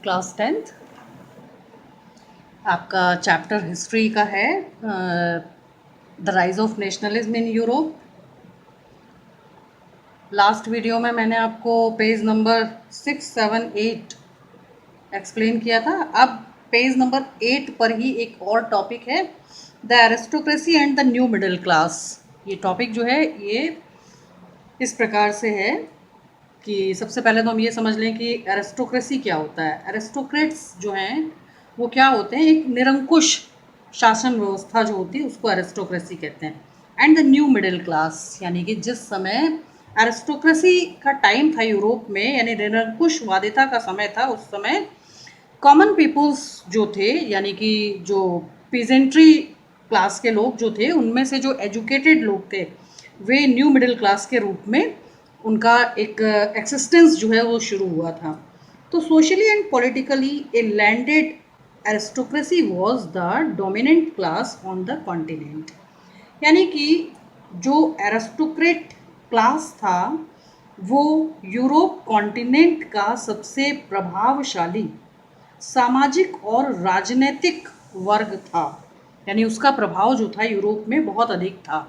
Class 10th आपका chapter history का है, the rise of nationalism in Europe. Last video में मैंने आपको पेज नंबर 6, 7, 8 एक्सप्लेन किया था। अब पेज नंबर 8 पर ही एक और टॉपिक है, the aristocracy and the new middle class. ये टॉपिक जो है ये इस प्रकार से है कि सबसे पहले तो हम ये समझ लें कि एरिस्टोक्रेसी क्या होता है। एरिस्टोक्रेट्स जो हैं वो क्या होते हैं, एक निरंकुश शासन व्यवस्था जो होती है उसको एरिस्टोक्रेसी कहते हैं। And the new middle class, यानी कि जिस समय एरिस्टोक्रेसी का टाइम था यूरोप में, यानी निरंकुशवादिता का समय था, उस समय कॉमन पीपुल्स जो थे, यानी कि जो पीजेंट्री क्लास के लोग जो थे, उनमें से जो एजुकेटेड लोग थे वे न्यू मिडिल क्लास के रूप में उनका एक एक्सिस्टेंस जो है वो शुरू हुआ था। तो socially and politically A landed aristocracy was the dominant class on the continent, यानी कि जो एरिस्टोक्रेट क्लास था वो यूरोप कॉन्टिनेंट का सबसे प्रभावशाली सामाजिक और राजनीतिक वर्ग था। यानी उसका प्रभाव जो था यूरोप में बहुत अधिक था,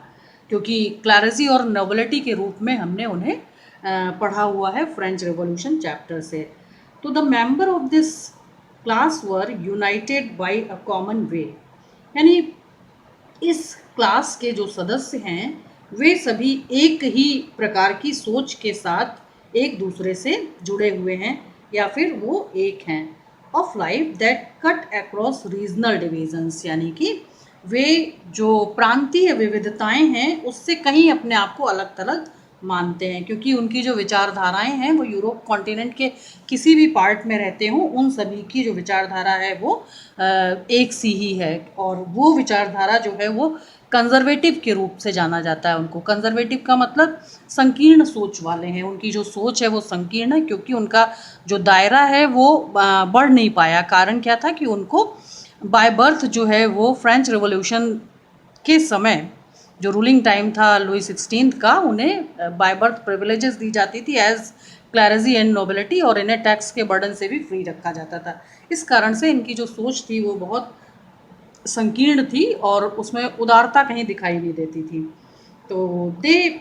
क्योंकि क्लैरिसी और नोबिलिटी के रूप में हमने उन्हें पढ़ा हुआ है फ्रेंच रेवोल्यूशन चैप्टर से। तो the member of this class were united by a common way, यानी इस क्लास के जो सदस्य हैं वे सभी एक ही प्रकार की सोच के साथ एक दूसरे से जुड़े हुए हैं, या फिर वो एक हैं। Of life that cut across regional divisions, यानी कि वे जो प्रांतीय विविधताएं हैं उससे कहीं अपने आप को अलग थलग मानते हैं, क्योंकि उनकी जो विचारधाराएं हैं वो यूरोप कॉन्टिनेंट के किसी भी पार्ट में रहते हों, उन सभी की जो विचारधारा है वो एक सी ही है। और वो विचारधारा जो है वो कंजर्वेटिव के रूप से जाना जाता है उनको। कंजर्वेटिव का मतलब संकीर्ण सोच वाले हैं, उनकी जो सोच है वो संकीर्ण है, क्योंकि उनका जो दायरा है वो बढ़ नहीं पाया। कारण क्या था कि उनको बाय बर्थ जो है वो फ्रेंच रेवोल्यूशन के समय जो रूलिंग टाइम था लुई 16 का, उन्हें बाय बर्थ प्रिविलेजेस दी जाती थी एज क्लैरिसी एंड नोबिलिटी, और इन्हें टैक्स के बर्डन से भी फ्री रखा जाता था। इस कारण से इनकी जो सोच थी वो बहुत संकीर्ण थी और उसमें उदारता कहीं दिखाई नहीं देती थी। तो दे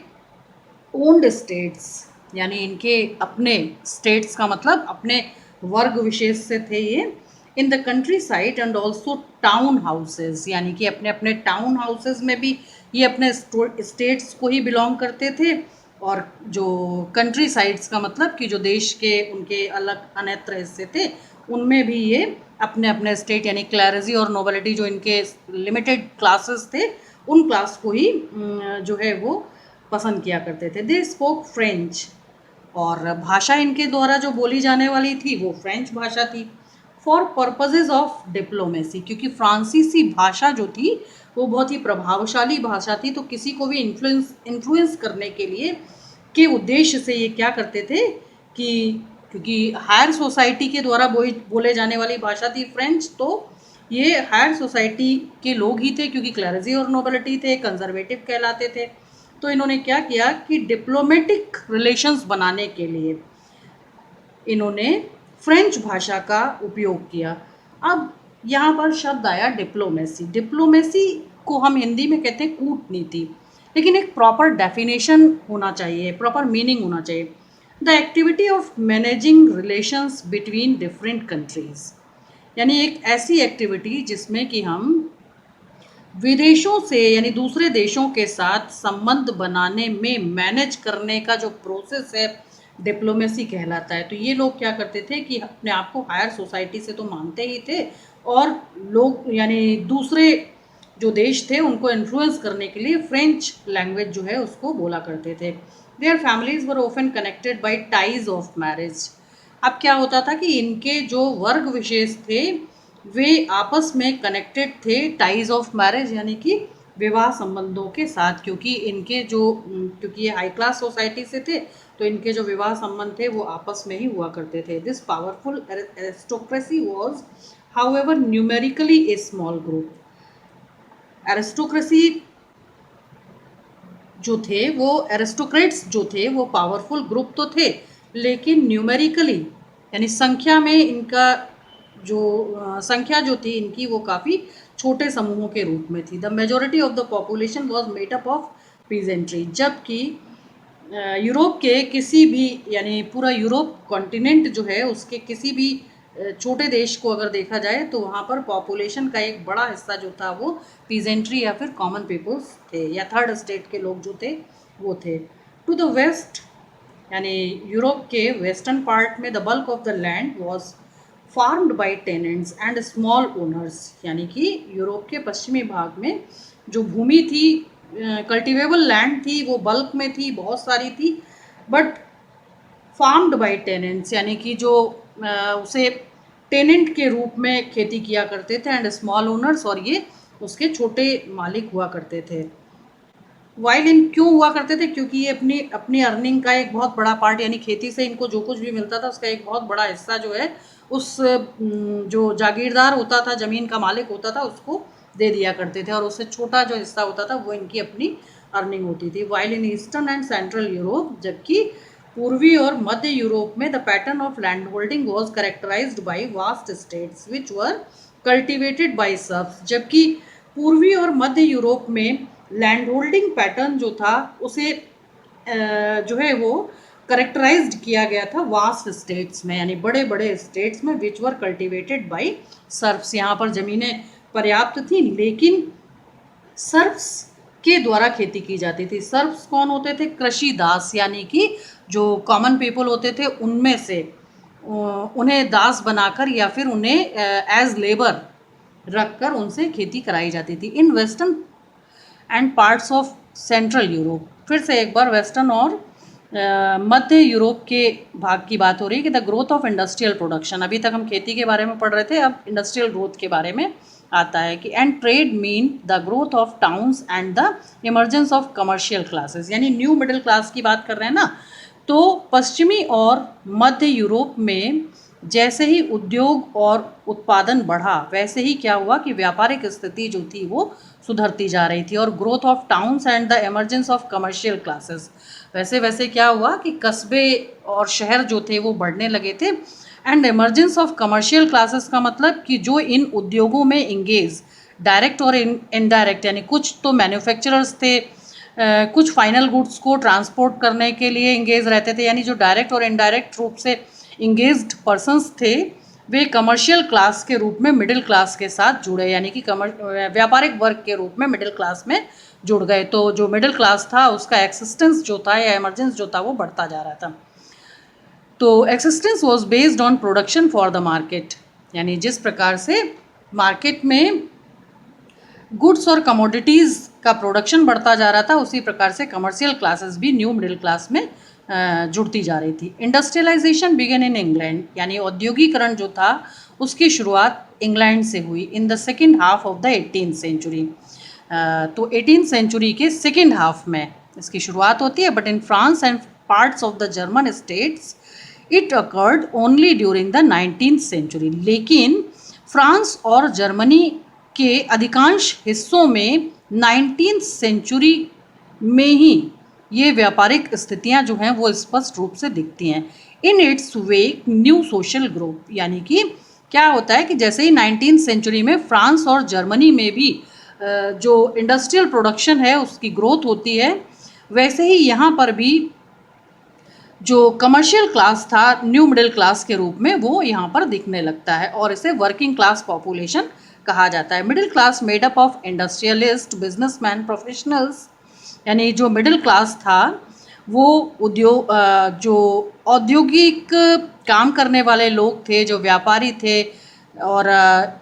ओन्ड स्टेट्स, यानी इनके अपने स्टेट्स का मतलब अपने वर्ग विशेष से थे ये। In the country side and also town houses, यानी कि अपने अपने टाउन हाउसेज में भी ये अपने स्टेट्स को ही बिलोंग करते थे। और जो कंट्री साइड्स का मतलब कि जो देश के उनके अलग अन्यत्र हिस्से थे, उनमें भी ये अपने अपने स्टेट, यानी क्लैरिसी और नोबिलिटी जो इनके लिमिटेड क्लासेस थे, उन क्लास को ही जो है वो पसंद किया करते थे। दे स्पोक फ्रेंच, और भाषा इनके द्वारा जो बोली जाने वाली थी वो फ्रेंच भाषा थी। फॉर पर्पजेज ऑफ डिप्लोमेसी, क्योंकि फ्रांसीसी भाषा जो थी वो बहुत ही प्रभावशाली भाषा थी, तो किसी को भी इन्फ्लुएंस करने के लिए के उद्देश्य से ये क्या करते थे कि क्योंकि हायर सोसाइटी के द्वारा बोले जाने वाली भाषा थी फ्रेंच, तो ये हायर सोसाइटी के लोग ही थे, क्योंकि क्लैरिसी और नोबिलिटी थे, कंजर्वेटिव कहलाते थे। तो इन्होंने क्या किया कि डिप्लोमेटिक रिलेशंस बनाने के लिए इन्होंने फ्रेंच भाषा का उपयोग किया। अब यहाँ पर शब्द आया डिप्लोमेसी। डिप्लोमेसी को हम हिंदी में कहते हैं कूटनीति, लेकिन एक प्रॉपर डेफिनेशन होना चाहिए, प्रॉपर मीनिंग होना चाहिए। The activity of managing relations between different countries, यानी एक ऐसी एक्टिविटी जिसमें कि हम विदेशों से यानी दूसरे देशों के साथ संबंध बनाने में मैनेज करने का जो प्रोसेस है डिप्लोमेसी कहलाता है। तो ये लोग क्या करते थे कि अपने आप को हायर सोसाइटी से तो मानते ही थे, और लोग यानी दूसरे जो देश थे उनको इन्फ्लुएंस करने के लिए फ्रेंच लैंग्वेज जो है उसको बोला करते थे। Their families were often connected by ties of marriage. अब क्या होता था कि इनके जो वर्ग विशेष थे वे आपस में कनेक्टेड थे टाइज ऑफ मैरिज, यानी कि विवाह संबंधों के साथ, क्योंकि इनके जो क्योंकि ये हाई क्लास सोसाइटी से थे, तो इनके जो विवाह संबंध थे वो आपस में ही हुआ करते थे। This powerful aristocracy was however numerically A small group. Aristocracy जो थे वो एरिस्टोक्रेट्स जो थे वो पावरफुल ग्रुप तो थे, लेकिन न्यूमेरिकली यानी संख्या में इनका जो संख्या जो थी इनकी वो काफ़ी छोटे समूहों के रूप में थी। The majority of the population was made up of peasantry, जबकि यूरोप के किसी भी यानी पूरा यूरोप कॉन्टिनेंट जो है उसके किसी भी छोटे देश को अगर देखा जाए तो वहाँ पर पॉपुलेशन का एक बड़ा हिस्सा जो था वो पीजेंट्री या फिर कॉमन पीपल्स थे या थर्ड स्टेट के लोग जो थे वो थे। टू द वेस्ट यानी यूरोप के वेस्टर्न पार्ट में the bulk of the land was farmed by tenants and small owners, यानी कि यूरोप के पश्चिमी भाग में जो भूमि थी कल्टिवेबल लैंड थी वो बल्क में थी, बहुत सारी थी, बट फार्म्ड बाय टेनेंट्स यानी कि जो उसे टेनेंट के रूप में खेती किया करते थे, एंड स्मॉल ओनर्स और ये उसके छोटे मालिक हुआ करते थे। वाइल इन क्यों हुआ करते थे? क्योंकि ये अपनी अपनी अर्निंग का एक बहुत बड़ा पार्ट यानी खेती से इनको जो कुछ भी मिलता था उसका एक बहुत बड़ा हिस्सा जो है उस जो जागीरदार होता था, ज़मीन का मालिक होता था, उसको दे दिया करते थे और उससे छोटा जो हिस्सा होता था वो इनकी अपनी अर्निंग होती थी। While in eastern and central Europe, जबकि पूर्वी और मध्य यूरोप में the pattern of land holding was characterized by vast states which were cultivated by serfs, जबकि पूर्वी और मध्य यूरोप में लैंड होल्डिंग पैटर्न जो था उसे जो है वो करेक्टराइज्ड किया गया था वास्ट स्टेट्स में, यानी बड़े बड़े स्टेट्स में, विच वर कल्टिवेटेड बाय सर्फ्स। यहाँ पर ज़मीनें पर्याप्त थी लेकिन सर्फ्स के द्वारा खेती की जाती थी। सर्फ्स कौन होते थे? कृषि दास, यानी कि जो कॉमन पीपल होते थे उनमें से उन्हें दास बनाकर या फिर उन्हें एज लेबर रखकर उनसे खेती कराई जाती थी। In western and parts of central Europe, फिर से एक बार वेस्टर्न और मध्य यूरोप के भाग की बात हो रही है कि the growth of industrial production, अभी तक हम खेती के बारे में पढ़ रहे थे, अब इंडस्ट्रियल ग्रोथ के बारे में आता है कि and trade mean the growth of towns and the emergence of commercial classes, यानी न्यू मिडिल क्लास की बात कर रहे हैं ना। तो पश्चिमी और मध्य यूरोप में जैसे ही उद्योग और उत्पादन बढ़ा वैसे ही क्या हुआ कि व्यापारिक स्थिति जो थी वो सुधरती जा रही थी, और growth of towns and the emergence of commercial classes, वैसे वैसे क्या हुआ कि कस्बे और शहर जो थे वो बढ़ने लगे थे। And emergence of commercial classes का मतलब कि जो इन उद्योगों में इंगेज डायरेक्ट और इनडायरेक्ट, यानी कुछ तो मैन्युफैक्चरर्स थे, कुछ फाइनल गुड्स को ट्रांसपोर्ट करने के लिए इंगेज रहते थे, यानी जो डायरेक्ट और इनडायरेक्ट रूप से इंगेज्ड पर्सन्स थे वे कमर्शियल क्लास के रूप में मिडिल क्लास के साथ जुड़े, यानी कि व्यापारिक वर्ग के रूप में मिडिल क्लास में जुड़ गए। तो जो मिडिल क्लास था उसका एक्सिस्टेंस जो था या इमरजेंस जो था वो बढ़ता जा रहा था। तो existence was based on production for the market, यानी जिस प्रकार से मार्केट में गुड्स और कमोडिटीज़ का प्रोडक्शन बढ़ता जा रहा था उसी प्रकार से कमर्शियल क्लासेस भी न्यू मिडिल क्लास में जुड़ती जा रही थी। इंडस्ट्रियलाइजेशन बिगन इन इंग्लैंड, यानी औद्योगिकरण जो था उसकी शुरुआत इंग्लैंड से हुई in the second half of the 18th century. तो 18th सेंचुरी के सेकेंड हाफ में इसकी शुरुआत होती है, but in France and parts of the German states it occurred only during the 19th century. लेकिन फ्रांस और जर्मनी के अधिकांश हिस्सों में 19th सेंचुरी में ही ये व्यापारिक स्थितियां जो हैं वो स्पष्ट रूप से दिखती हैं। In its wake new social group, यानी कि क्या होता है कि जैसे ही 19th सेंचुरी में फ्रांस और जर्मनी में भी जो इंडस्ट्रियल प्रोडक्शन है उसकी ग्रोथ होती है, वैसे ही यहाँ पर भी जो कमर्शियल क्लास था न्यू मिडिल क्लास के रूप में वो यहाँ पर दिखने लगता है और इसे वर्किंग क्लास पॉपुलेशन कहा जाता है। Middle class made up of industrialist, businessman, professionals, यानी जो मिडिल क्लास था वो जो औद्योगिक काम करने वाले लोग थे, जो व्यापारी थे और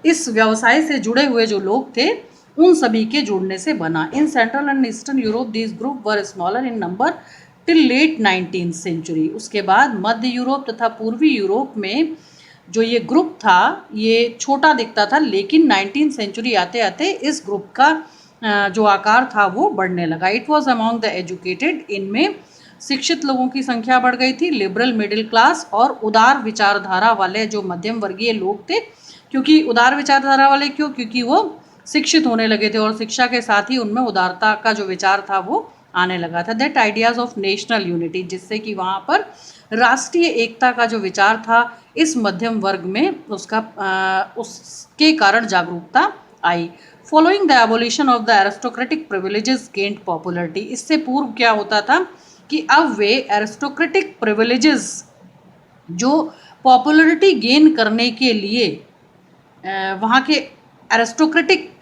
इस व्यवसाय से जुड़े हुए जो लोग थे उन सभी के जुड़ने से बना। In central and eastern Europe this group were smaller in number till late 19th century. उसके बाद मध्य यूरोप तथा पूर्वी यूरोप में जो ये ग्रुप था ये छोटा दिखता था, लेकिन 19th सेंचुरी आते आते इस ग्रुप का जो आकार था वो बढ़ने लगा। It was among the educated, इनमें शिक्षित लोगों की संख्या बढ़ गई थी, लिबरल मिडिल क्लास और उदार विचारधारा वाले जो मध्यम वर्गीय लोग थे। क्योंकि उदार विचारधारा वाले क्यों? क्योंकि वो शिक्षित होने लगे थे और शिक्षा के साथ ही उनमें उदारता का जो विचार था वो आने लगा था। That ideas of national unity, जिससे कि वहाँ पर राष्ट्रीय एकता का जो विचार था इस मध्यम वर्ग में उसके कारण जागरूकता आई। Following the abolition of the aristocratic privileges gained popularity. इससे पूर्व क्या होता था कि अब वे एरिस्टोक्रेटिक प्रिविलेजेस जो पॉपुलरिटी गेन करने के लिए वहाँ के एरिस्टोक्रेटिक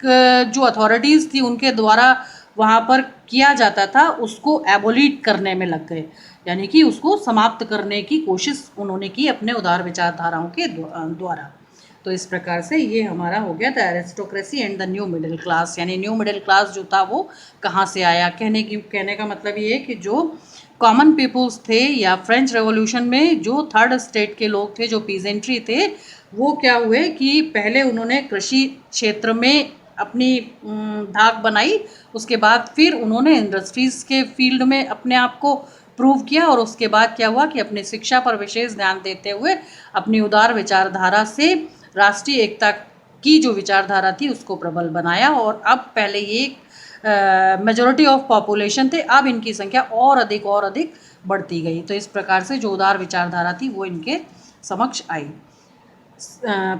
जो अथॉरिटीज़ थी उनके द्वारा वहाँ पर किया जाता था, उसको एबोलिट करने में लग गए, यानी कि उसको समाप्त करने की कोशिश उन्होंने की अपने उदार विचारधाराओं के द्वारा। तो इस प्रकार से ये हमारा हो गया था aristocracy and the new middle class. यानी न्यू मिडिल क्लास जो था वो कहाँ से आया, कहने का मतलब ये है कि जो कॉमन पीपल्स थे या फ्रेंच रेवोल्यूशन में जो थर्ड स्टेट के लोग थे, जो पीजेंट्री थे, वो क्या हुए कि पहले उन्होंने कृषि क्षेत्र में अपनी धाक बनाई, उसके बाद फिर उन्होंने इंडस्ट्रीज़ के फील्ड में अपने आप को प्रूव किया, और उसके बाद क्या हुआ कि अपनी शिक्षा पर विशेष ध्यान देते हुए अपनी उदार विचारधारा से राष्ट्रीय एकता की जो विचारधारा थी उसको प्रबल बनाया। और अब पहले ये मेजॉरिटी ऑफ पॉपुलेशन थे, अब इनकी संख्या और अधिक बढ़ती गई। तो इस प्रकार से जो उदार विचारधारा थी वो इनके समक्ष आई।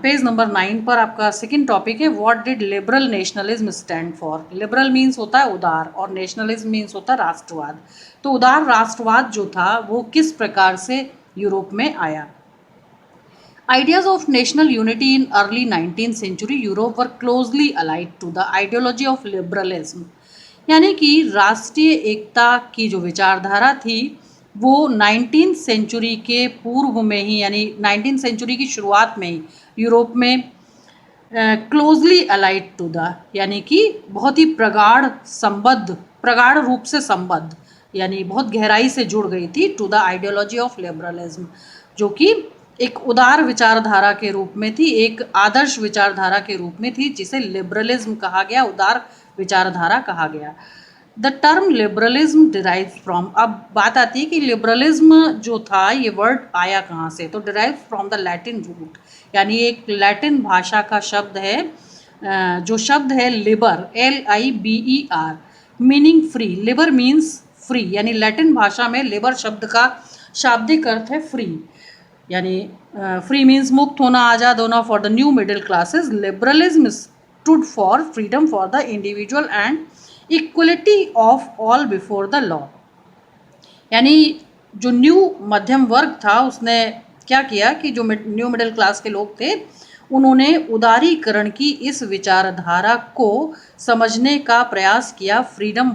पेज नंबर 9 पर आपका सेकंड टॉपिक है, what did liberal nationalism stand for. Liberal means होता है उदार और नेशनलिज्म मीन्स होता है राष्ट्रवाद। तो उदार राष्ट्रवाद जो था वो किस प्रकार से यूरोप में आया। Ideas of national unity in early 19th century Europe were closely allied to the ideology of liberalism। यानी कि राष्ट्रीय एकता की जो विचारधारा थी वो 19th सेंचुरी के पूर्व में ही, यानी 19th सेंचुरी की शुरुआत में ही यूरोप में क्लोजली अलाइड टू द, यानी कि बहुत ही प्रगाढ़ रूप से संबद्ध, यानी बहुत गहराई से जुड़ गई थी to the ideology of liberalism, जो कि एक उदार विचारधारा के रूप में थी, एक आदर्श विचारधारा के रूप में थी, जिसे लिबरलिज्म कहा गया, उदार विचारधारा कहा गया। The term liberalism derives from, अब बात आती है कि लिबरलिज्म जो था ये वर्ड आया कहाँ से, तो derives from the Latin root, यानी एक लैटिन भाषा का शब्द है, जो शब्द है Libre, LIBER, meaning free. Libre means free, यानी लैटिन भाषा में लिबर शब्द का शाब्दिक अर्थ है फ्री, यानी फ्री मीन्स मुक्त होना, आज़ाद होना। For the new middle classes liberalism stood for freedom for the individual and equality of all before the law. यानी जो न्यू मध्यम वर्ग था उसने क्या किया कि जो न्यू मिडिल क्लास के लोग थे उन्होंने उदारीकरण की इस विचारधारा को समझने का प्रयास किया फ्रीडम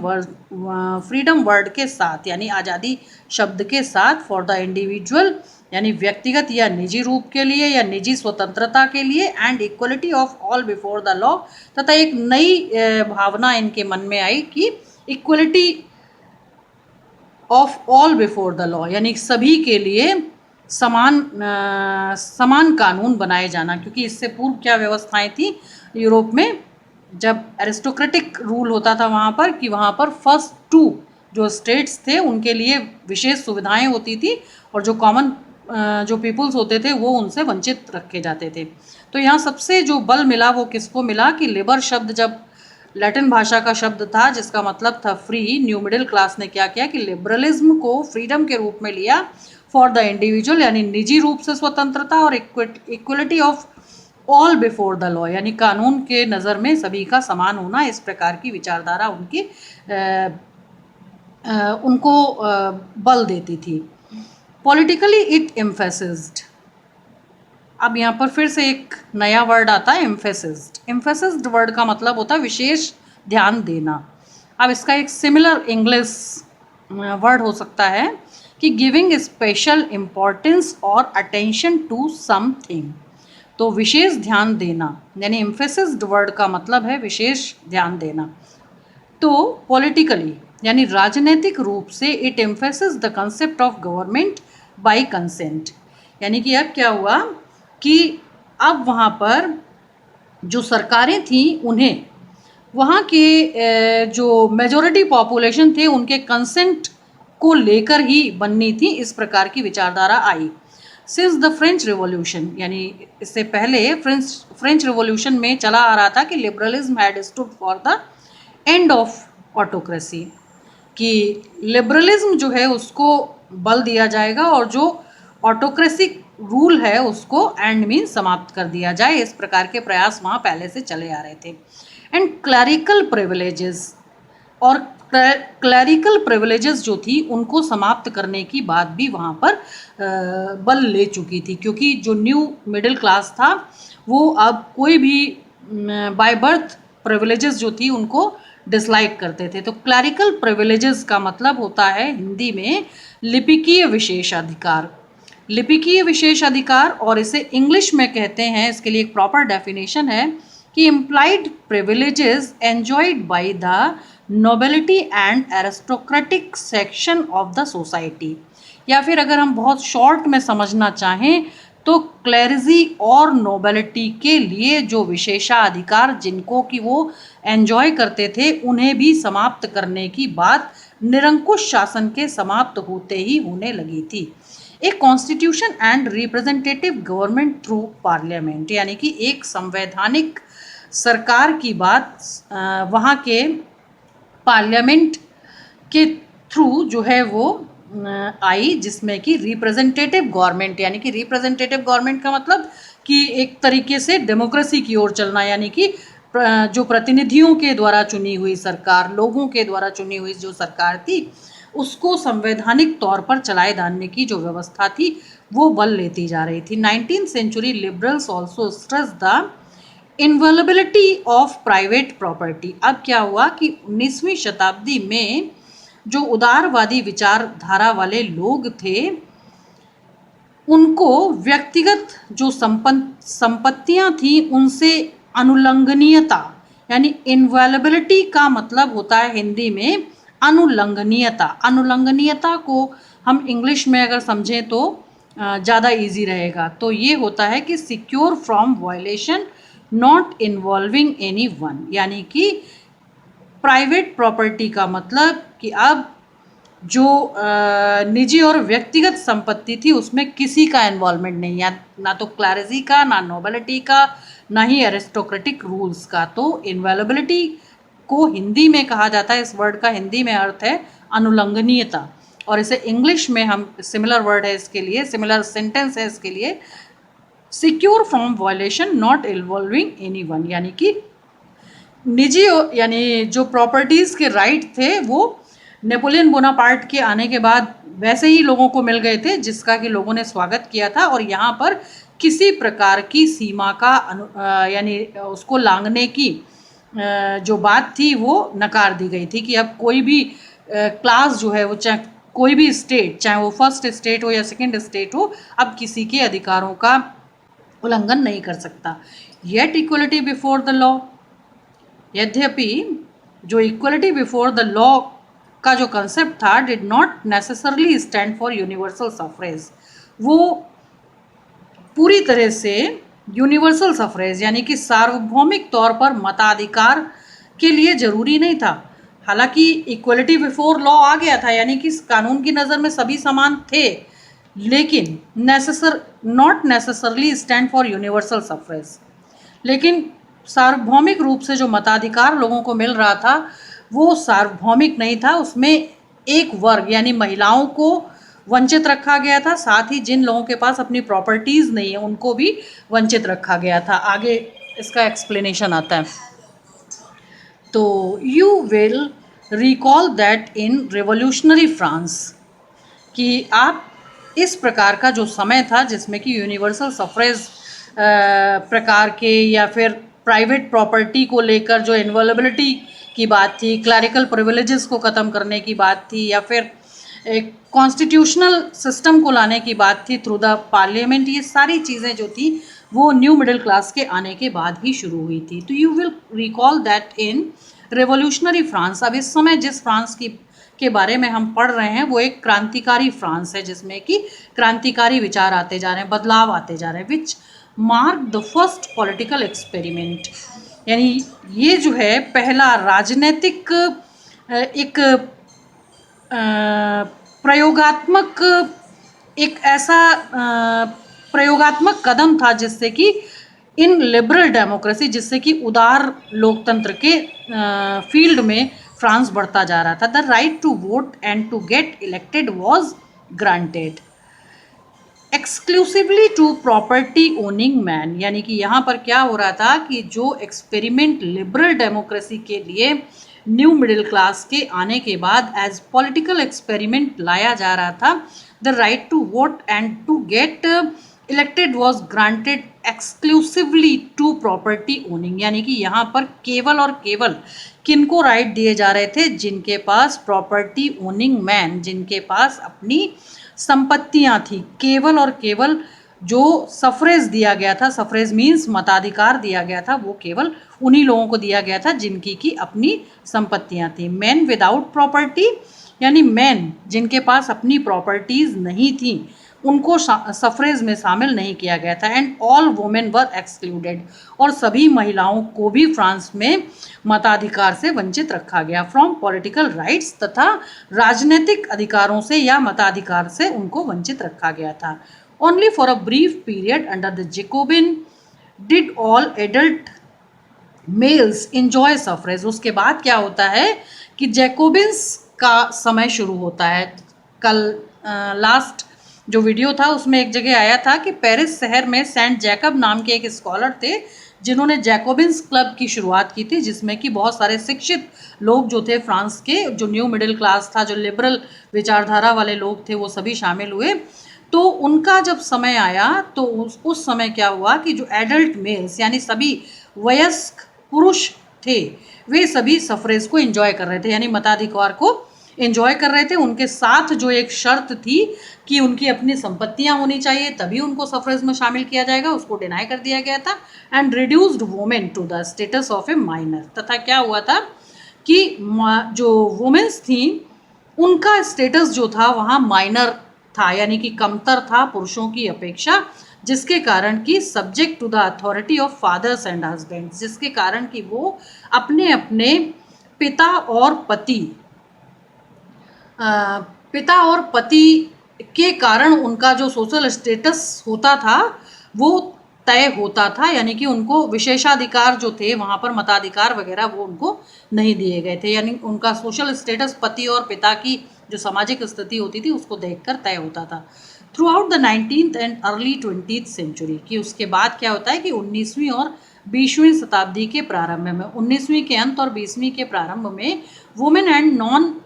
वर्ड के साथ, यानी आज़ादी शब्द के साथ, फॉर द इंडिविजुअल, यानी व्यक्तिगत या निजी रूप के लिए या निजी स्वतंत्रता के लिए, and equality of all before the law, तथा एक नई भावना इनके मन में आई कि equality of all before the law, यानी सभी के लिए समान कानून बनाए जाना। क्योंकि इससे पूर्व क्या व्यवस्थाएं थी यूरोप में, जब एरिस्टोक्रेटिक रूल होता था वहाँ पर, कि वहाँ पर फर्स्ट 2 जो स्टेट्स थे उनके लिए विशेष सुविधाएं होती थी, और जो कॉमन जो पीपल्स होते थे वो उनसे वंचित रखे जाते थे। तो यहाँ सबसे जो बल मिला वो किसको मिला कि लिबर शब्द जब लैटिन भाषा का शब्द था जिसका मतलब था फ्री, न्यू मिडिल क्लास ने क्या किया कि लिबरलिज्म को फ्रीडम के रूप में लिया, फॉर द इंडिविजुअल, यानी निजी रूप से स्वतंत्रता, और equality of all before the law, यानी कानून के नज़र में सभी का समान होना। इस प्रकार की विचारधारा उनको बल देती थी। पॉलिटिकली इट एम्फेसिस्ड, अब यहाँ पर फिर से एक नया वर्ड आता है एम्फेसिस्ड। एम्फेसिस्ड वर्ड का मतलब होता है विशेष ध्यान देना। अब इसका एक सिमिलर इंग्लिश वर्ड हो सकता है कि गिविंग स्पेशल इम्पोर्टेंस और अटेंशन टू समथिंग। तो विशेष ध्यान देना, यानी एम्फेसिस्ड वर्ड का मतलब है विशेष ध्यान देना। तो पॉलिटिकली यानी राजनीतिक रूप से it emphasis the concept of government by consent, यानी कि अब क्या हुआ कि अब वहाँ पर जो सरकारें थी उन्हें वहाँ के जो मेजॉरिटी पॉपुलेशन थे उनके कंसेंट को लेकर ही बननी थी। इस प्रकार की विचारधारा आई। सिंस द फ्रेंच रिवॉल्यूशन, यानी इससे पहले फ्रेंच रिवॉल्यूशन में चला आ रहा था कि liberalism had stood for the end of autocracy, कि लिबरलिज्म जो है उसको बल दिया जाएगा और जो ऑटोक्रेसी रूल है उसको एंड मीन समाप्त कर दिया जाए। इस प्रकार के प्रयास वहाँ पहले से चले आ रहे थे। एंड क्लरिकल प्रिविलेजेस, और क्लरिकल प्रिविलेजेस जो थी उनको समाप्त करने की बात भी वहाँ पर बल ले चुकी थी, क्योंकि जो न्यू मिडिल क्लास था वो अब कोई भी बाय बर्थ प्रिविलेजेस जो थी उनको डिसलाइक करते थे। तो क्लरिकल प्रिविलेजेस का मतलब होता है हिंदी में लिपिकीय विशेषाधिकार। लिपिकीय विशेषाधिकार, और इसे इंग्लिश में कहते हैं, इसके लिए एक प्रॉपर डेफिनेशन है कि implied privileges enjoyed by the nobility and aristocratic section of the society. या फिर अगर हम बहुत शॉर्ट में समझना चाहें तो क्लेरिजी और नोबिलिटी के लिए जो विशेषाधिकार जिनको कि वो एंजॉय करते थे उन्हें भी समाप्त करने की बात निरंकुश शासन के समाप्त होते ही होने लगी थी। एक constitution and representative government through parliament, यानी कि एक संवैधानिक सरकार की बात वहाँ के पार्लियामेंट के थ्रू जो है वो आई, जिसमें कि रिप्रेजेंटेटिव गवर्नमेंट, यानी कि रिप्रेजेंटेटिव गवर्नमेंट का मतलब कि एक तरीके से डेमोक्रेसी की ओर चलना, यानी कि जो प्रतिनिधियों के द्वारा चुनी हुई सरकार, लोगों के द्वारा चुनी हुई जो सरकार थी उसको संवैधानिक तौर पर चलाए जाने की जो व्यवस्था थी वो बल लेती जा रही थी। 19th century liberals also stress the inviolability of private property. अब क्या हुआ कि 19वीं शताब्दी में जो उदारवादी विचारधारा वाले लोग थे उनको व्यक्तिगत जो संपत्तियां थी उनसे अनुलंघनीयता, यानी इनवैलिबिलिटी का मतलब होता है हिंदी में अनुलंघनीयता। अनुलंघनीयता को हम इंग्लिश में अगर समझें तो ज़्यादा इजी रहेगा। तो ये होता है कि secure from violation not involving any one, यानी कि प्राइवेट प्रॉपर्टी का मतलब कि अब जो निजी और व्यक्तिगत संपत्ति थी उसमें किसी का इन्वॉल्वमेंट नहीं है, ना तो क्लैरिजी का, ना नोबिलिटी का, ना ही एरिस्टोक्रेटिक रूल्स का। तो इनवैलिबिलिटी को हिंदी में कहा जाता है, इस वर्ड का हिंदी में अर्थ है अनुलंघनीयता, और इसे इंग्लिश में हम सिमिलर वर्ड है इसके लिए, सिमिलर सेंटेंस है इसके लिए, secure from violation not involving any one, यानी कि निजी यानी जो प्रॉपर्टीज़ के राइट थे वो नेपोलियन बोनापार्ट के आने के बाद वैसे ही लोगों को मिल गए थे जिसका कि लोगों ने स्वागत किया था, और यहाँ पर किसी प्रकार की सीमा का यानी उसको लांघने की जो बात थी वो नकार दी गई थी कि अब कोई भी क्लास जो है वो चाहे कोई भी स्टेट, चाहे वो फर्स्ट स्टेट हो या सेकंड स्टेट हो, अब किसी के अधिकारों का उल्लंघन नहीं कर सकता। Yet equality before the law, यद्यपि जो इक्वलिटी बिफोर द लॉ का जो कंसेप्ट था did not necessarily stand for universal suffrage, वो पूरी तरह से यूनिवर्सल सफरेज यानी कि सार्वभौमिक तौर पर मताधिकार के लिए ज़रूरी नहीं था। हालांकि इक्वलिटी बिफोर लॉ आ गया था, यानी कि कानून की नज़र में सभी समान थे, लेकिन not necessarily stand for universal suffrage. लेकिन सार्वभौमिक रूप से जो मताधिकार लोगों को मिल रहा था वो सार्वभौमिक नहीं था, उसमें एक वर्ग यानी महिलाओं को वंचित रखा गया था, साथ ही जिन लोगों के पास अपनी प्रॉपर्टीज़ नहीं है उनको भी वंचित रखा गया था। आगे इसका एक्सप्लेनेशन आता है। तो you will recall that in revolutionary France, कि आप इस प्रकार का जो समय था जिसमें कि यूनिवर्सल सफरेज प्रकार के या फिर प्राइवेट प्रॉपर्टी को लेकर जो इनवॉल्बिलिटी की बात थी, क्लरिकल प्रिविलेजेस को ख़त्म करने की बात थी, या फिर एक कॉन्स्टिट्यूशनल सिस्टम को लाने की बात थी थ्रू द पार्लियामेंट, ये सारी चीज़ें जो थी वो न्यू मिडिल क्लास के आने के बाद ही शुरू हुई थी। तो you will recall that in revolutionary France, अब इस समय जिस फ्रांस के बारे में हम पढ़ रहे हैं वो एक क्रांतिकारी फ्रांस है जिसमें कि क्रांतिकारी विचार आते जा रहे हैं, बदलाव आते जा रहे हैं, which mark the first political experiment, यानी ये जो है पहला राजनीतिक एक प्रयोगात्मक एक ऐसा प्रयोगात्मक कदम था जिससे कि इन लिबरल डेमोक्रेसी, जिससे कि उदार लोकतंत्र के फील्ड में फ्रांस बढ़ता जा रहा था। The right to vote and to get elected was granted exclusively to property owning man, यानी कि यहाँ पर क्या हो रहा था कि जो एक्सपेरिमेंट लिबरल डेमोक्रेसी के लिए न्यू मिडिल क्लास के आने के बाद एज पॉलिटिकल एक्सपेरिमेंट लाया जा रहा था, the right to vote and to get elected was granted exclusively to property owning, यानी कि यहाँ पर केवल और केवल किनको राइट दिए जा रहे थे, जिनके पास प्रॉपर्टी ओनिंग मैन, जिनके पास अपनी संपत्तियां थी। केवल और केवल जो सफरेज दिया गया था, सफरेज मीन्स मताधिकार दिया गया था, वो केवल उन्हीं लोगों को दिया गया था जिनकी की अपनी संपत्तियां थी। मैन विदाउट प्रॉपर्टी, यानी मैन जिनके पास अपनी प्रॉपर्टीज नहीं थी, उनको सफरेज में शामिल नहीं किया गया था। And all women were excluded, और सभी महिलाओं को भी फ्रांस में मताधिकार से वंचित रखा गया फ्रॉम पॉलिटिकल राइट्स, तथा राजनीतिक अधिकारों से या मताधिकार से उनको वंचित रखा गया था। Only for a brief period under the Jacobin did all adult males enjoy suffrage. उसके बाद क्या होता है कि जैकोबिन्स का समय शुरू होता है। कल लास्ट जो वीडियो था उसमें एक जगह आया था कि पेरिस शहर में सेंट जैकब नाम के एक स्कॉलर थे जिन्होंने जैकोबिन्स क्लब की शुरुआत की थी, जिसमें कि बहुत सारे शिक्षित लोग जो थे फ्रांस के, जो न्यू मिडिल क्लास था, जो लिबरल विचारधारा वाले लोग थे, वो सभी शामिल हुए। तो उनका जब समय आया तो उस समय क्या हुआ कि जो एडल्ट मेल्स यानी सभी वयस्क पुरुष थे, वे सभी सफरेज को एंजॉय कर रहे थे, यानी मताधिकार को एंजॉय कर रहे थे। उनके साथ जो एक शर्त थी कि उनकी अपनी संपत्तियां होनी चाहिए तभी उनको सफरेज में शामिल किया जाएगा, उसको डिनाई कर दिया गया था। And reduced women to the status of a minor, तथा क्या हुआ था कि जो वुमेन्स थी उनका स्टेटस जो था वहाँ माइनर था, यानी कि कमतर था पुरुषों की अपेक्षा, जिसके कारण कि subject to the authority of fathers and husbands, जिसके कारण कि वो अपने अपने पिता और पति के कारण उनका जो सोशल स्टेटस होता था वो तय होता था, यानी कि उनको विशेषाधिकार जो थे वहाँ पर मताधिकार वगैरह वो उनको नहीं दिए गए थे, यानी उनका सोशल स्टेटस पति और पिता की जो सामाजिक स्थिति होती थी उसको देखकर तय होता था। Throughout the 19th and early 20th century, कि उसके बाद क्या होता है कि 19वीं और 20वीं शताब्दी के प्रारंभ में, 19वीं के अंत और 20वीं के प्रारंभ में women and non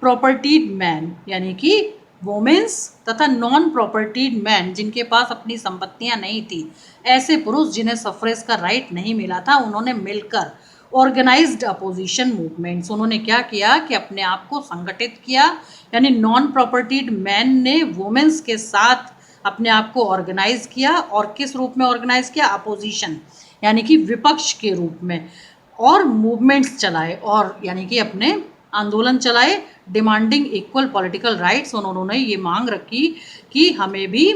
propertied man, यानी कि वुमेन्स तथा नॉन प्रॉपर्टीड मैन जिनके पास अपनी संपत्तियां नहीं थी, ऐसे पुरुष जिन्हें सफरेज का राइट नहीं मिला था, उन्होंने मिलकर ऑर्गेनाइज्ड अपोजिशन मूवमेंट्स, उन्होंने क्या किया कि अपने आप को संगठित किया, यानी नॉन प्रॉपर्टीड मैन ने वुमेन्स के साथ अपने आप को ऑर्गेनाइज किया। और किस रूप में ऑर्गेनाइज किया? अपोजिशन, यानी कि विपक्ष के रूप में, और मूवमेंट्स चलाए, और यानी कि अपने आंदोलन चलाए डिमांडिंग इक्वल पॉलिटिकल राइट्स। उन्होंने ये मांग रखी कि हमें भी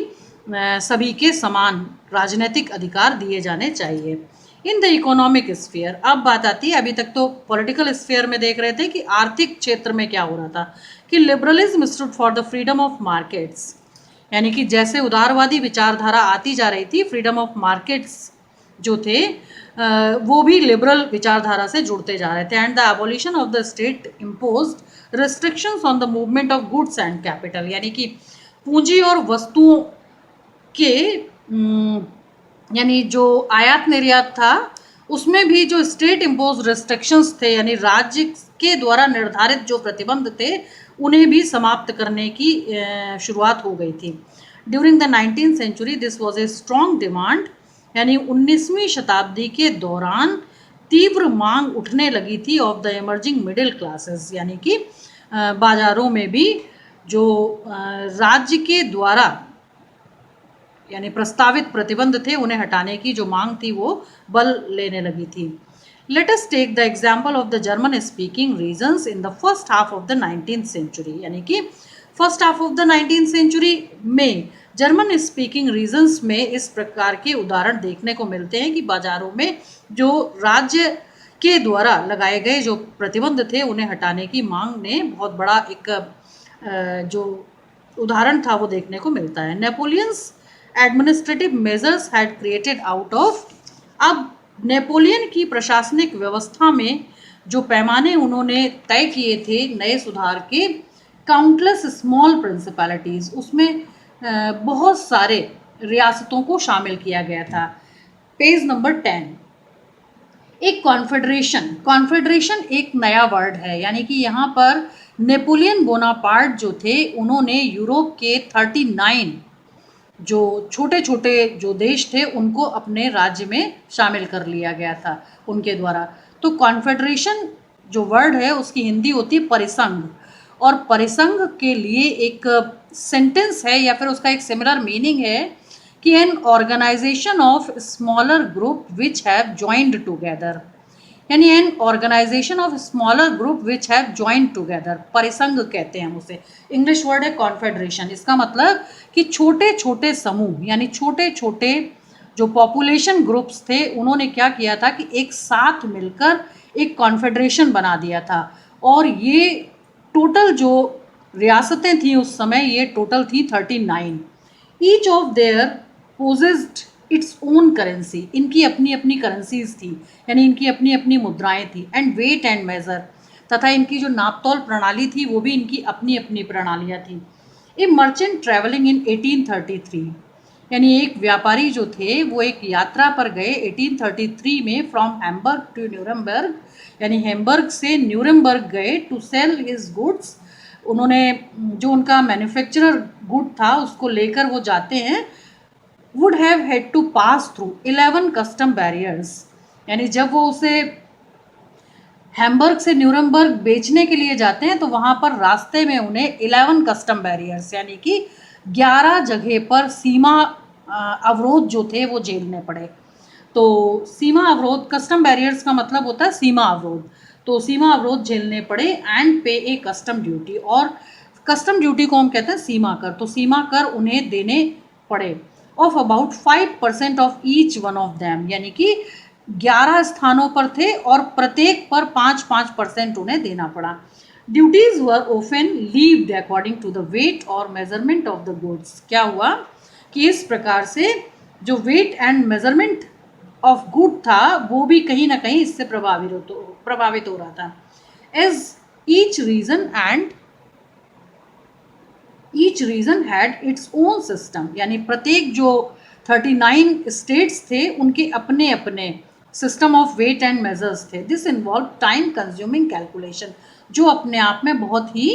सभी के समान राजनीतिक अधिकार दिए जाने चाहिए। इन द इकोनॉमिक स्फीयर, अब बात आती है, अभी तक तो पॉलिटिकल स्फीयर में देख रहे थे कि आर्थिक क्षेत्र में क्या हो रहा था, कि liberalism stood for the freedom of markets, यानी कि जैसे उदारवादी विचारधारा आती जा रही थी, फ्रीडम ऑफ मार्केट्स जो थे वो भी लिबरल विचारधारा से जुड़ते जा रहे थे। And the abolition of the state imposed restrictions on the movement of goods and capital, यानी कि पूंजी और वस्तुओं के यानी जो आयात निर्यात था उसमें भी जो स्टेट इम्पोज रिस्ट्रिक्शंस थे, यानी राज्य के द्वारा निर्धारित जो प्रतिबंध थे उन्हें भी समाप्त करने की शुरुआत हो गई थी। During the 19th century this was a strong demand, यानी 19वीं शताब्दी के दौरान तीव्र मांग उठने लगी थी of the emerging middle classes, यानी कि बाजारों में भी जो राज्य के द्वारा यानी प्रस्तावित प्रतिबंध थे उन्हें हटाने की जो मांग थी वो बल लेने लगी थी। Let us take the example of the German speaking regions in the first half of the 19th century, यानी कि first half of the 19th century में जर्मन स्पीकिंग रीजन्स में इस प्रकार के उदाहरण देखने को मिलते हैं कि बाजारों में जो राज्य के द्वारा लगाए गए जो प्रतिबंध थे उन्हें हटाने की मांग ने बहुत बड़ा एक जो उदाहरण था वो देखने को मिलता है। Napoleon's administrative measures had created out of, अब नेपोलियन की प्रशासनिक व्यवस्था में जो पैमाने उन्होंने तय किए थे नए सुधार के, काउंटलेस स्मॉल प्रिंसिपैलिटीज, उसमें बहुत सारे रियासतों को शामिल किया गया था। पेज नंबर 10, एक कॉन्फेडरेशन एक नया वर्ड है, यानी कि यहाँ पर नेपोलियन बोनापार्ट जो थे उन्होंने यूरोप के 39 जो छोटे छोटे जो देश थे उनको अपने राज्य में शामिल कर लिया गया था उनके द्वारा। तो कॉन्फेडरेशन जो वर्ड है उसकी हिंदी होती है परिसंघ, और परिसंघ के लिए एक सेंटेंस है या फिर उसका एक सिमिलर मीनिंग है कि an organisation of smaller group which have joined together, यानी an organisation of smaller group which have joined together, परिसंघ कहते हैं हम उसे। इंग्लिश वर्ड है कॉन्फेडरेशन। इसका मतलब कि छोटे छोटे समूह यानी छोटे छोटे जो पॉपुलेशन ग्रुप्स थे उन्होंने क्या किया था कि एक साथ मिलकर एक कॉन्फेडरेशन बना दिया था। और ये टोटल जो रियासतें थी उस समय ये टोटल थी 39। Each of their possessed its own currency, इनकी अपनी अपनी करेंसीज थी यानी इनकी अपनी अपनी मुद्राएं थी। एंड वेट एंड मेजर, तथा इनकी जो नापतोल प्रणाली थी वो भी इनकी अपनी अपनी प्रणालियाँ थी। ए मर्चेंट ट्रैवलिंग इन 1833, यानी एक व्यापारी जो थे वो एक यात्रा पर गए 1833 में फ्रॉम हैम्बर्ग टू न्यूरमबर्ग, यानी हैम्बर्ग से न्यूरमबर्ग गए टू सेल हिज गुड्स। उन्होंने जो उनका मैन्युफैक्चरर गुड था उसको लेकर वो जाते हैं। Would have had to pass through 11 custom barriers, यानी जब वो उसे हैम्बर्ग से न्यूरमबर्ग बेचने के लिए जाते हैं तो वहाँ पर रास्ते में उन्हें 11 कस्टम बैरियर्स यानी कि 11 जगह पर सीमा अवरोध जो थे वो झेलने पड़े। तो सीमा अवरोध, कस्टम बैरियर्स का मतलब होता है सीमा अवरोध, तो सीमा अवरोध झेलने पड़े। एंड पे ए कस्टम ड्यूटी, और कस्टम ड्यूटी को हम कहते हैं सीमा कर, तो सीमा कर उन्हें देने पड़े of about 5% of each one of them, यानी कि 11 स्थानों पर थे और प्रत्येक पर 5-5% उन्हें देना पड़ा। Duties were often levied according to the weight और मेजरमेंट ऑफ द गुड्स। क्या हुआ कि इस प्रकार से जो weight and measurement of good था वो भी कहीं ना कहीं इससे प्रभावित हो रहा था। As each region had its own system, यानी प्रत्येक जो 39 स्टेट्स थे उनके अपने अपने system of weight and measures थे। This involve time consuming calculation, जो अपने आप में बहुत ही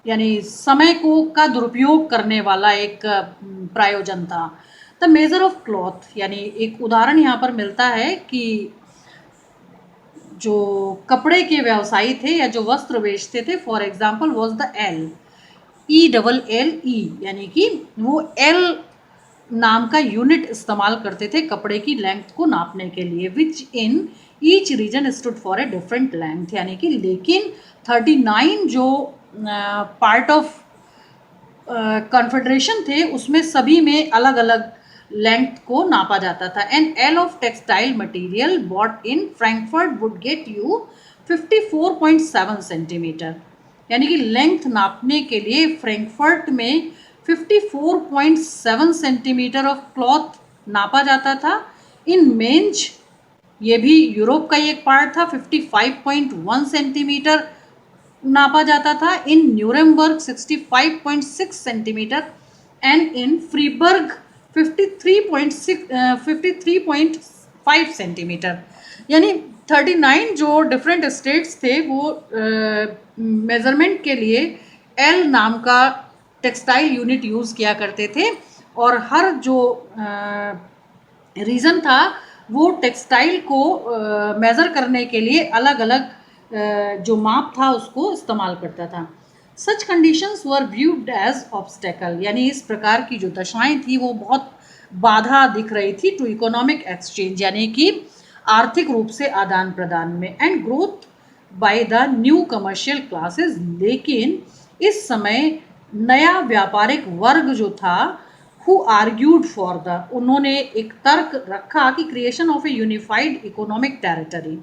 यानी समय को का दुरुपयोग करने वाला एक प्रायोजन था। द मेजर ऑफ क्लॉथ, यानी एक उदाहरण यहाँ पर मिलता है कि जो कपड़े के व्यवसायी थे या जो वस्त्र बेचते थे, for example was the ELLE, यानी कि वो एल नाम का यूनिट इस्तेमाल करते थे कपड़े की लेंथ को नापने के लिए, which in each region stood for a different length, यानी कि लेकिन 39 जो पार्ट ऑफ कॉन्फेडरेशन थे उसमें सभी में अलग अलग लेंथ को नापा जाता था। An ell of textile material bought in Frankfurt would get you 54.7 centimetre, यानी कि लेंथ नापने के लिए फ्रैंकफर्ट में 54.7 सेंटीमीटर ऑफ क्लॉथ नापा जाता था। इन मेंज, ये भी यूरोप का ही एक पार्ट था, 55.1 सेंटीमीटर नापा जाता था। In Nuremberg 65.6 centimetre and in Freiburg 53.5 centimetre, यानी 39 जो डिफरेंट स्टेट्स थे वो मेजरमेंट के लिए एल नाम का टेक्सटाइल यूनिट यूज़ किया करते थे, और हर जो रीज़न था वो टेक्सटाइल को मेज़र करने के लिए अलग अलग जो माप था उसको इस्तेमाल करता था। Such conditions were viewed as obstacle, यानी इस प्रकार की जो दशाएं थी वो बहुत बाधा दिख रही थी टू इकोनॉमिक एक्सचेंज, यानी कि आर्थिक रूप से आदान प्रदान में, and growth by the new commercial classes. लेकिन इस समय नया व्यापारिक वर्ग जो था हु आर्ग्यूड फॉर द, उन्होंने एक तर्क रखा कि creation of A unified economic territory,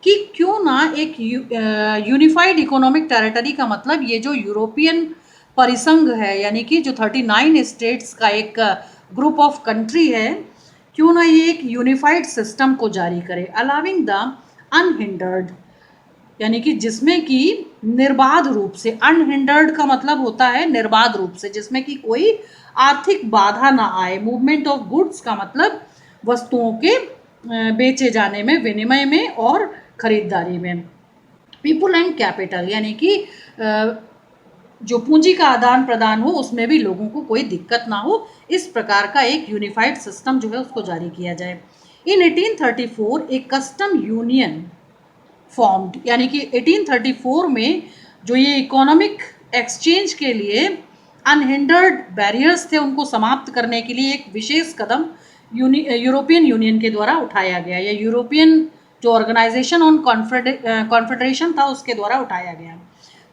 कि क्यों ना एक यूनिफाइड इकोनॉमिक टेरिटरी का मतलब ये जो यूरोपियन परिसंघ है यानी कि जो 39 स्टेट्स का एक ग्रुप ऑफ कंट्री है, क्यों ना ये एक यूनिफाइड सिस्टम को जारी करे, अलाउिंग द अनहिंडर्ड यानी कि जिसमें कि निर्बाध रूप से, अनहिंडर्ड का मतलब होता है निर्बाध रूप से, जिसमें कि कोई आर्थिक बाधा ना आए। मूवमेंट ऑफ गुड्स का मतलब वस्तुओं के बेचे जाने में, विनिमय में और खरीदारी में। पीपुल एंड कैपिटल यानी कि जो पूंजी का आदान प्रदान हो उसमें भी लोगों को कोई दिक्कत ना हो, इस प्रकार का एक यूनिफाइड सिस्टम जो है उसको जारी किया जाए। इन 1834 एक कस्टम यूनियन फॉर्म्ड, यानी कि 1834 में जो ये इकोनॉमिक एक्सचेंज के लिए अनहिंडर्ड बैरियर्स थे उनको समाप्त करने के लिए एक विशेष कदम यूरोपियन यूनियन के द्वारा उठाया गया, या यूरोपियन जो ऑर्गेनाइजेशन ऑन कॉन्फेडरेशन था उसके द्वारा उठाया गया।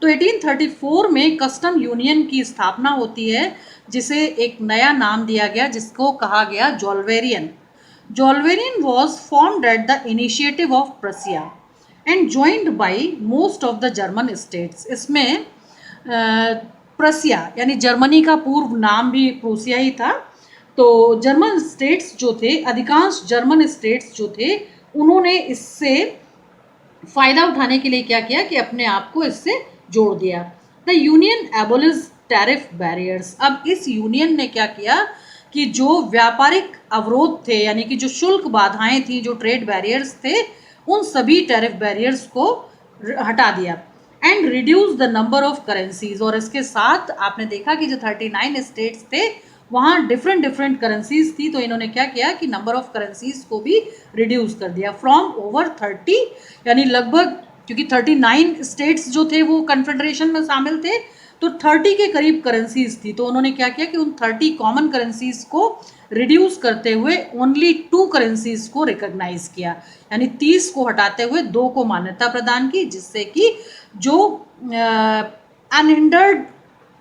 तो 1834 में कस्टम यूनियन की स्थापना होती है, जिसे एक नया नाम दिया गया जिसको कहा गया Zollverein. Zollverein was formed at the initiative of Prussia and joined by most of the German states. इसमें प्रसिया यानी जर्मनी का पूर्व नाम भी प्रूसिया ही था। तो जर्मन स्टेट्स जो थे, अधिकांश जर्मन स्टेट्स जो थे, उन्होंने इससे फ़ायदा उठाने के लिए क्या किया कि अपने आप को इससे जोड़ दिया। The union abolish tariff barriers. अब इस यूनियन ने क्या किया कि जो व्यापारिक अवरोध थे, यानी कि जो शुल्क बाधाएं थी, जो ट्रेड बैरियर्स थे, उन सभी टैरिफ बैरियर्स को हटा दिया। And reduce the number of currencies, और इसके साथ आपने देखा कि जो 39 स्टेट्स थे वहाँ डिफरेंट करेंसीज थी, तो इन्होंने क्या किया कि नंबर ऑफ करेंसीज को भी रिड्यूस कर दिया फ्रॉम ओवर 30, यानी लगभग, क्योंकि 39 स्टेट्स जो थे वो कन्फेडरेशन में शामिल थे, तो 30 के करीब करेंसीज थी। तो उन्होंने क्या किया कि उन 30 कॉमन करेंसीज को रिड्यूस करते हुए ओनली 2 करेंसीज को रिकॉग्नाइज किया, यानी 30 को हटाते हुए 2 को मान्यता प्रदान की, जिससे कि जो अनहिंडर्ड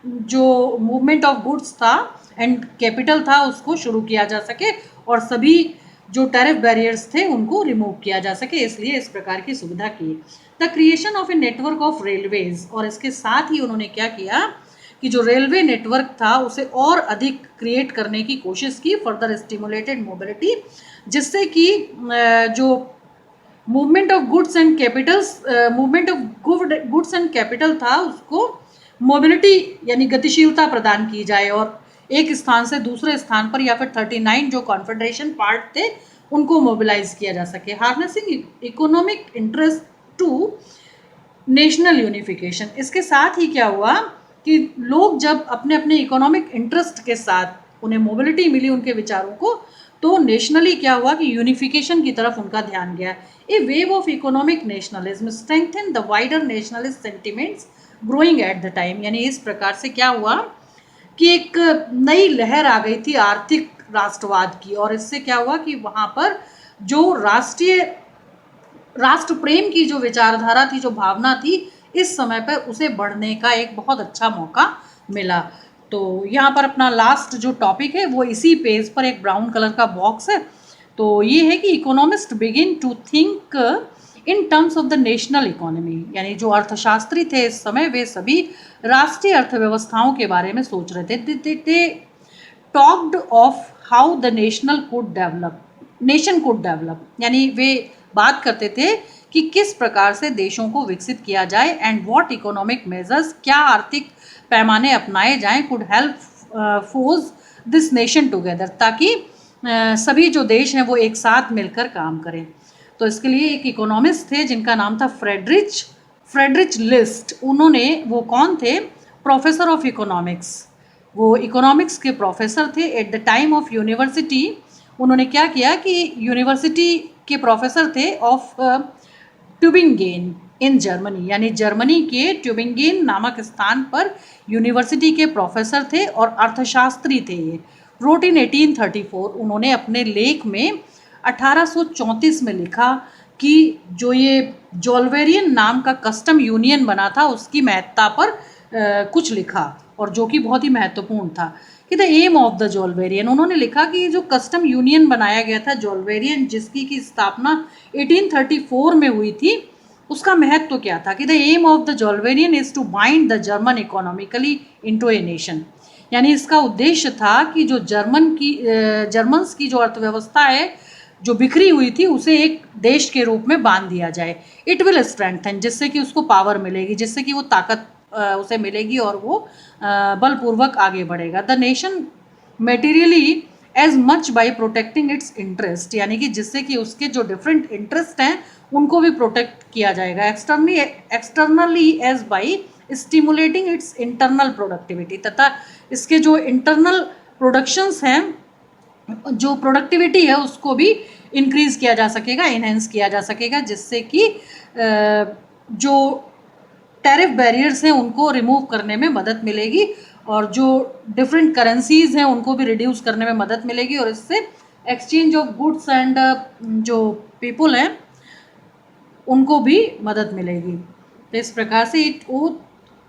जो मूवमेंट ऑफ गुड्स था एंड कैपिटल था उसको शुरू किया जा सके, और सभी जो टैरिफ बैरियर्स थे उनको रिमूव किया जा सके, इसलिए इस प्रकार की सुविधा की। The creation of a network of railways, और इसके साथ ही उन्होंने क्या किया कि जो रेलवे नेटवर्क था उसे और अधिक क्रिएट करने की कोशिश की, फर्दर स्टिमुलेटेड मोबिलिटी, जिससे कि जो movement of goods and Capitals, movement of goods and capital था उसको मोबिलिटी यानी गतिशीलता प्रदान की जाए, और एक स्थान से दूसरे स्थान पर या फिर 39 जो कॉन्फेडरेशन पार्ट थे उनको मोबिलाइज किया जा सके। Harnessing economic interest to national unification. इसके साथ ही क्या हुआ कि लोग जब अपने अपने इकोनॉमिक इंटरेस्ट के साथ उन्हें मोबिलिटी मिली उनके विचारों को, तो नेशनली क्या हुआ कि यूनिफिकेशन की तरफ उनका ध्यान गया। A wave of economic nationalism strengthen the wider nationalist sentiments growing at the time, यानी इस प्रकार से क्या हुआ कि एक नई लहर आ गई थी आर्थिक राष्ट्रवाद की, और इससे क्या हुआ कि वहाँ पर जो राष्ट्र प्रेम की जो विचारधारा थी, जो भावना थी, इस समय पर उसे बढ़ने का एक बहुत अच्छा मौका मिला। तो यहाँ पर अपना लास्ट जो टॉपिक है वो इसी पेज पर एक ब्राउन कलर का बॉक्स है। तो ये है कि economist begin to think in terms of the national economy, यानी जो अर्थशास्त्री थे इस समय वे सभी राष्ट्रीय अर्थव्यवस्थाओं के बारे में सोच रहे थे। They talked of how the nation could develop, यानी वे बात करते थे कि किस प्रकार से देशों को विकसित किया जाए, एंड व्हाट इकोनॉमिक मेजर्स, क्या आर्थिक पैमाने अपनाए जाएं, could help force this nation together, ताकि सभी जो देश हैं वो एक साथ मिलकर काम करें। तो इसके लिए एक इकोनॉमिस्ट थे जिनका नाम था फ्रेडरिच लिस्ट। उन्होंने, वो कौन थे? प्रोफेसर ऑफ इकोनॉमिक्स, वो इकोनॉमिक्स के प्रोफेसर थे eight the time of university. उन्होंने क्या किया कि यूनिवर्सिटी के प्रोफेसर थे ऑफ ट्यूबिंगेन इन जर्मनी, यानी जर्मनी के ट्यूबिंगेन नामक स्थान पर यूनिवर्सिटी के प्रोफेसर थे और अर्थशास्त्री थे ये। रोट इन 1834, उन्होंने अपने लेख में 1834 में लिखा कि जो ये जोल्वेरियन नाम का कस्टम यूनियन बना था उसकी महत्ता पर कुछ लिखा, और जो कि बहुत ही महत्वपूर्ण था कि द एम ऑफ द जोल्वेरियन। उन्होंने लिखा कि जो कस्टम यूनियन बनाया गया था जोल्वेरियन, जिसकी की स्थापना 1834 में हुई थी, उसका महत्व क्या था कि the aim of the Zollverein is to bind the German economically into a nation, यानी इसका उद्देश्य था कि जो जर्मन्स की जो अर्थव्यवस्था है जो बिखरी हुई थी उसे एक देश के रूप में बांध दिया जाए। इट विल स्ट्रेंथन, जिससे कि उसको पावर मिलेगी, जिससे कि वो ताकत उसे मिलेगी और वो बलपूर्वक आगे बढ़ेगा। The nation materially as much by protecting its interest, यानी कि जिससे कि उसके जो डिफरेंट इंटरेस्ट हैं उनको भी प्रोटेक्ट किया जाएगा। Externally as by stimulating its internal productivity, तथा इसके जो इंटरनल प्रोडक्शंस हैं, जो प्रोडक्टिविटी है उसको भी इंक्रीज किया जा सकेगा, इनहेंस किया जा सकेगा, जिससे कि जो टैरिफ बैरियर्स हैं उनको रिमूव करने में मदद मिलेगी और जो डिफरेंट करेंसीज हैं उनको भी रिड्यूस करने में मदद मिलेगी और इससे एक्सचेंज ऑफ गुड्स एंड जो पीपल हैं उनको भी मदद मिलेगी। तो इस प्रकार से it ought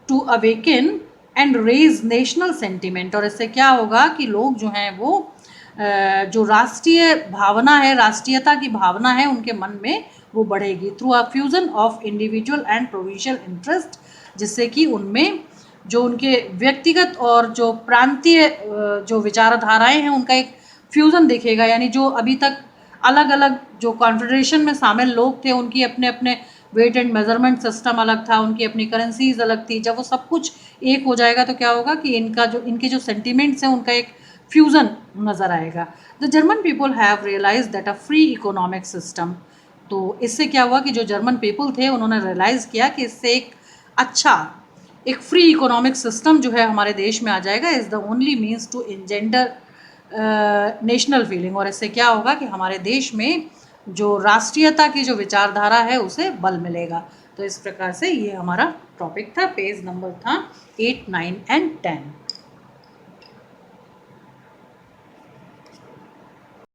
to awaken and raise national sentiment, और इससे क्या होगा कि लोग जो हैं वो जो राष्ट्रीय भावना है, राष्ट्रीयता की भावना है उनके मन में वो बढ़ेगी through a fusion of individual and provincial interest, जिससे कि उनमें जो उनके व्यक्तिगत और जो प्रांतीय जो विचारधाराएं हैं उनका एक फ्यूज़न दिखेगा। यानी जो अभी तक अलग अलग जो कॉन्फेडरेशन में शामिल लोग थे उनकी अपने अपने वेट एंड मेजरमेंट सिस्टम अलग था, उनकी अपनी करेंसीज अलग थी। जब वो सब कुछ एक हो जाएगा तो क्या होगा कि इनके जो सेंटिमेंट्स हैं उनका एक फ्यूज़न नज़र आएगा। The German people have realise that a free economic system, तो इससे क्या हुआ कि जो जर्मन पीपल थे उन्होंने रियलाइज़ किया कि इससे एक अच्छा एक फ्री इकोनॉमिक सिस्टम जो है हमारे देश में आ जाएगा, is the only means to engender national feeling, और इससे क्या होगा कि हमारे देश में जो राष्ट्रीयता की जो विचारधारा है उसे बल मिलेगा। तो इस प्रकार से ये हमारा टॉपिक था, पेज नंबर था 8, 9 एंड 10।